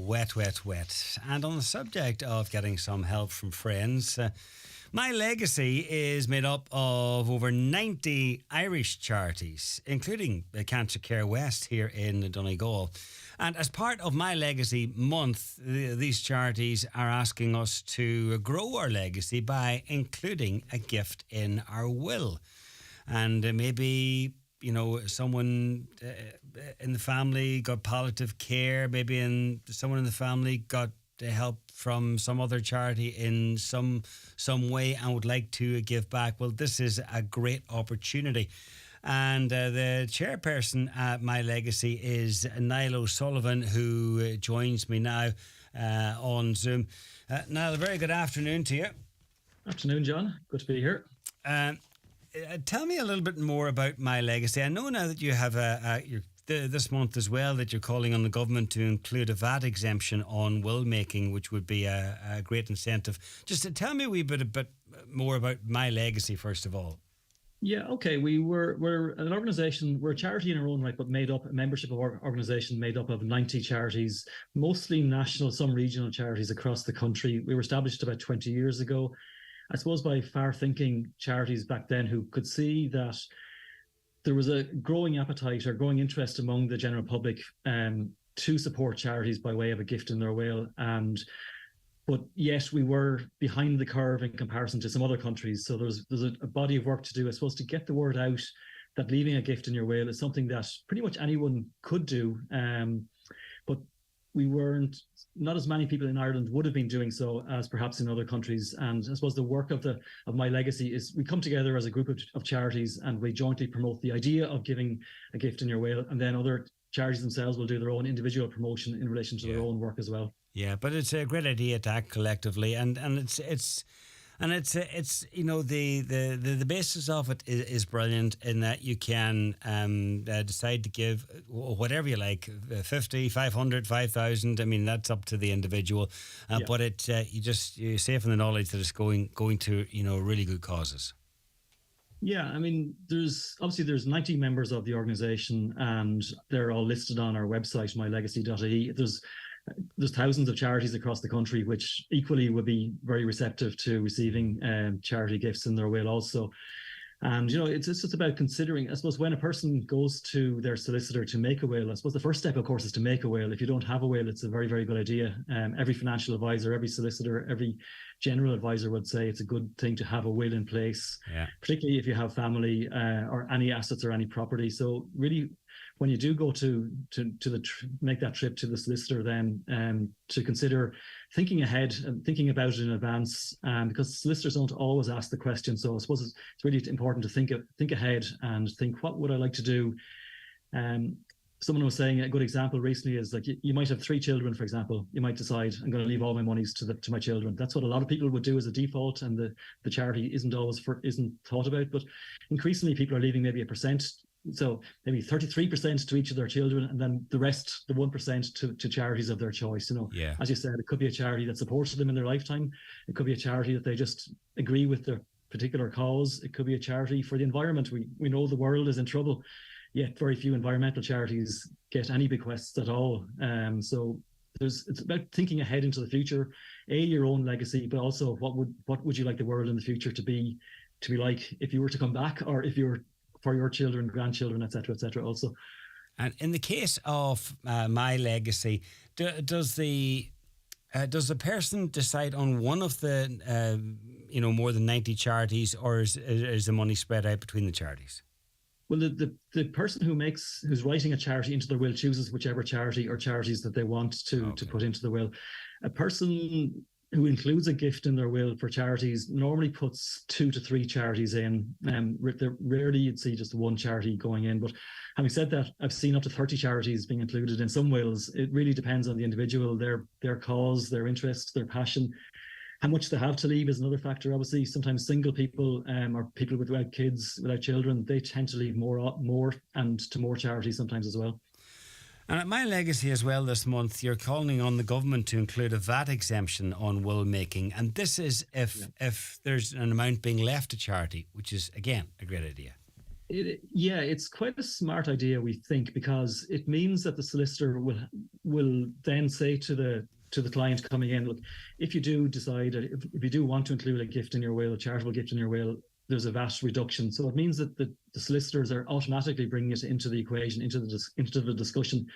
wet, wet, wet. And on the subject of getting some help from friends, My Legacy is made up of over 90 Irish charities, including Cancer Care West here in Donegal. And as part of My Legacy Month, these charities are asking us to grow our legacy by including a gift in our will. And maybe, someone in the family got palliative care, maybe someone in the family got help from some other charity in some way and would like to give back. Well, this is a great opportunity. And the chairperson at My Legacy is Niall O'Sullivan, who joins me now on Zoom. Niall, a very good afternoon to you. Afternoon, John. Good to be here. Tell me a little bit more about My Legacy. I know now that you have this month as well that you're calling on the government to include a VAT exemption on will making, which would be a great incentive. Just to tell me a bit more about My Legacy, first of all. Yeah, okay. We're an organisation, we're a charity in our own right, but a membership organisation made up of 90 charities, mostly national, some regional charities across the country. We were established about 20 years ago, I suppose by far-thinking charities back then who could see that there was a growing appetite or growing interest among the general public to support charities by way of a gift in their will. But yet we were behind the curve in comparison to some other countries. So there's a body of work to do, I suppose, to get the word out that leaving a gift in your will is something that pretty much anyone could do. But not as many people in Ireland would have been doing so as perhaps in other countries. And I suppose the work of My Legacy is we come together as a group of charities and we jointly promote the idea of giving a gift in your will, and then other charities themselves will do their own individual promotion in relation to their own work as well. Yeah, but it's a great idea to act collectively, and it's the basis of it is brilliant in that you can decide to give whatever you like, 50, 500, 5,000. I mean, that's up to the individual, but you're safe in the knowledge that it's going to really good causes. Yeah, I mean, there's 90 members of the organisation, and they're all listed on our website, mylegacy.ie. There's thousands of charities across the country which equally would be very receptive to receiving charity gifts in their will also. And, it's just about considering, I suppose, when a person goes to their solicitor to make a will, I suppose the first step, of course, is to make a will. If you don't have a will, it's a very, very good idea. Every financial advisor, every solicitor, every general advisor would say it's a good thing to have a will in place, particularly if you have family or any assets or any property. So really, when you do go to make that trip to the solicitor, then to consider thinking ahead and thinking about it in advance, because solicitors don't always ask the question. So I suppose it's really important to think ahead and think, what would I like to do? Someone was saying a good example recently is like you might have 3 children, for example. You might decide I'm going to leave all my monies to my children. That's what a lot of people would do as a default, and the charity isn't thought about. But increasingly, people are leaving maybe 1%. So maybe 33% to each of their children, and then the rest, the 1%, to charities of their choice. As you said, it could be a charity that supported them in their lifetime. It could be a charity that they just agree with their particular cause. It could be a charity for the environment. We know the world is in trouble, yet very few environmental charities get any bequests at all. So it's about thinking ahead into the future, your own legacy, but also what would you like the world in the future to be like if you were to come back, or if you're for your children, grandchildren, etc., also. And in the case of My Legacy, does the person decide on one of the more than 90 charities, or is the money spread out between the charities? Well, the person who's writing a charity into their will chooses whichever charity or charities that they want to put into the will. A person who includes a gift in their will for charities normally puts 2 to 3 charities in. Rarely you'd see just one charity going in. But having said that, I've seen up to 30 charities being included in some wills. It really depends on the individual, their cause, their interest, their passion. How much they have to leave is another factor. Obviously, sometimes single people or people without kids, without children, they tend to leave more and to more charities sometimes as well. And at My Legacy as well this month, you're calling on the government to include a VAT exemption on will making. And this is if there's an amount being left to charity, which is, again, a great idea. Yeah, it's quite a smart idea, we think, because it means that the solicitor will then say to the client coming in, look, if you do decide, if you do want to include a gift in your will, a charitable gift in your will, there's a VAT reduction. So it means that the solicitors are automatically bringing it into the equation, into the discussion.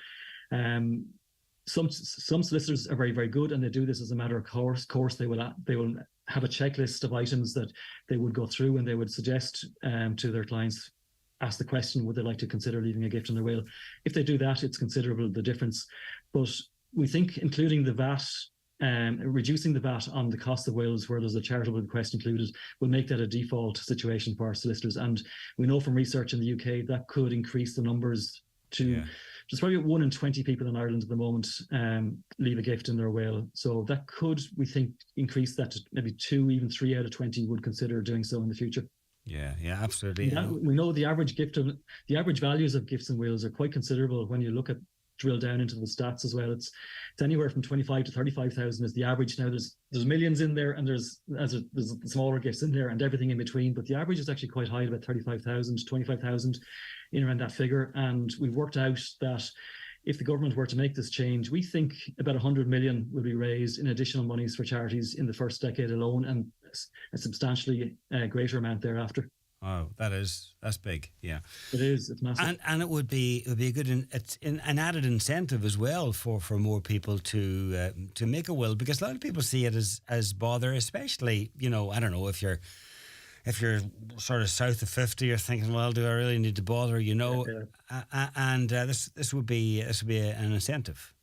Some solicitors are very, very good, and they do this as a matter of course. They will have a checklist of items that they would go through, and they would suggest to their clients, ask the question, would they like to consider leaving a gift in their will? If they do that, it's considerable, the difference. But we think including the VAT, reducing the VAT on the cost of wills where there's a charitable bequest included, will make that a default situation for our solicitors. And we know from research in the UK that could increase the numbers to there's probably 1 in 20 people in Ireland at the moment leave a gift in their will. So that could, we think, increase that to maybe 2, even 3 out of 20 would consider doing so in the future. Yeah, absolutely. We know the average values of gifts and wills are quite considerable when you drill down into the stats as well. It's anywhere from 25 to 35,000 is the average. Now there's millions in there, and there's smaller gifts in there, and everything in between. But the average is actually quite high, about 35,000, 25,000, in around that figure. And we've worked out that if the government were to make this change, we think about 100 million will be raised in additional monies for charities in the first decade alone, and a substantially greater amount thereafter. Oh, that's big. Yeah, it is. It's massive, and it would be a good an added incentive as well for more people to make a will, because a lot of people see it as bother, especially I don't know if you're sort of south of 50, you're thinking, well, do I really need to bother? And this would be an incentive.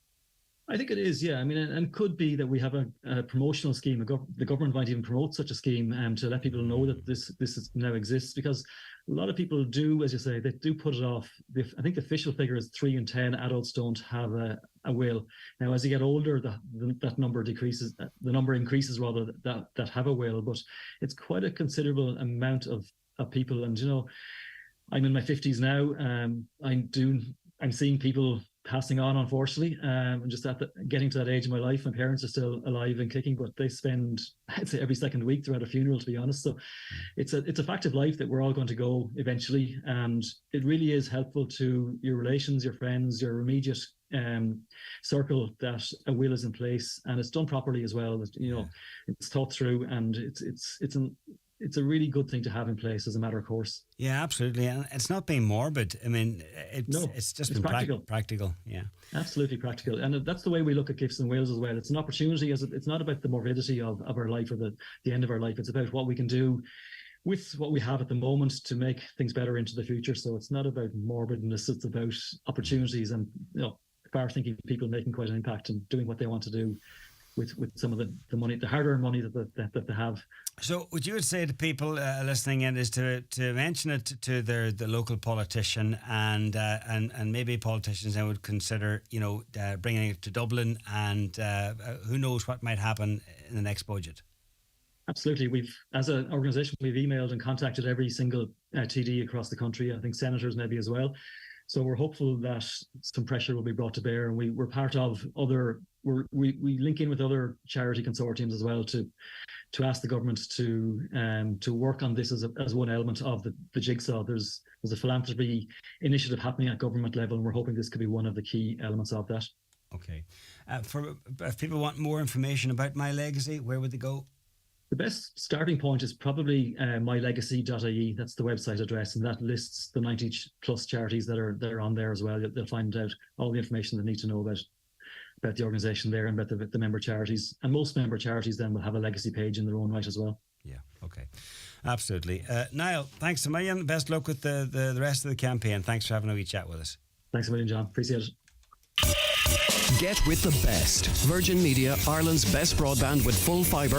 I think it is, yeah. I mean, and it could be that we have a promotional scheme. The government might even promote such a scheme to let people know that this now exists, because a lot of people do, as you say, they do put it off. I think the official figure is 3 in 10 adults don't have a will. Now, as you get older, that number decreases. The number increases rather that have a will, but it's quite a considerable amount of people. And I'm in my 50s now. I'm seeing people passing on, unfortunately. Just getting to that age in my life. My parents are still alive and kicking, but they spend, I'd say, every second week they're at a funeral, to be honest. So it's a fact of life that we're all going to go eventually, and it really is helpful to your relations, your friends, your immediate circle that a will is in place, and it's done properly as well. It's thought through, and it's a really good thing to have in place as a matter of course. Yeah, absolutely. And it's not being morbid. I mean, it's just been practical. Yeah, absolutely practical. And that's the way we look at gifts and wills as well. It's an opportunity. It's not about the morbidity of our life or the end of our life. It's about what we can do with what we have at the moment to make things better into the future. So it's not about morbidness. It's about opportunities and far-thinking people making quite an impact and doing what they want to do with some of the money, the hard-earned money that they have. So what you would say to people listening in is to mention it to the local politician, and maybe politicians then would consider bringing it to Dublin, and who knows what might happen in the next budget. Absolutely. We've, as an organisation, we've emailed and contacted every single TD across the country. I think senators maybe as well. So we're hopeful that some pressure will be brought to bear, and we're part of other. We link in with other charity consortiums as well to ask the government to work on this as one element of the jigsaw. There's a philanthropy initiative happening at government level, and we're hoping this could be one of the key elements of that. Okay. If people want more information about My Legacy, where would they go? The best starting point is probably mylegacy.ie. That's the website address, and that lists the 90 plus charities that are on there as well. They'll find out all the information they need to know about the organisation there and about the member charities. And most member charities then will have a legacy page in their own right as well. Yeah, okay. Absolutely. Niall, thanks a million. Best luck with the rest of the campaign. Thanks for having a wee chat with us. Thanks a million, John. Appreciate it. Get with the best. Virgin Media, Ireland's best broadband with full fibre